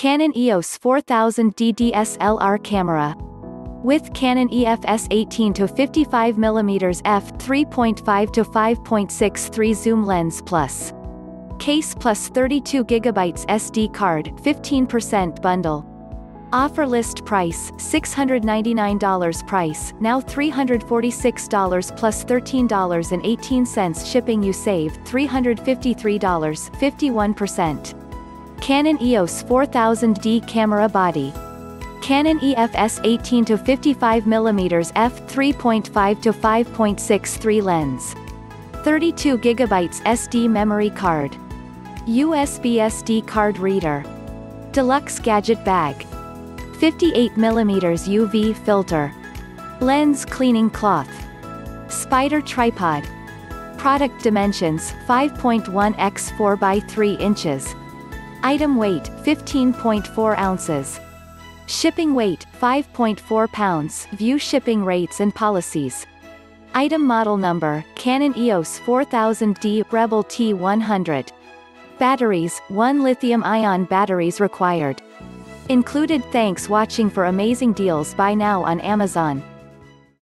Canon EOS 4000D DSLR camera. With Canon EFS 18-55mm f3.5 to 5.63 zoom lens case plus 32GB SD card 15% bundle. Offer list price $699 price, now $346 plus $13.18 shipping. You save $353 51%. Canon EOS 4000D camera body. Canon EFS 18-55mm f3.5 to 5.63 lens. 32GB SD memory card. USB SD card reader. Deluxe gadget bag. 58mm UV filter. Lens cleaning cloth. Spider tripod. Product dimensions 5.1 x 4 by 3 inches. Item weight 15.4 ounces. Shipping weight 5.4 pounds. View shipping rates and policies. Item model number Canon EOS 4000D Rebel T100. Batteries 1 lithium-ion batteries required. Included. Thanks watching for amazing deals. Buy now on Amazon.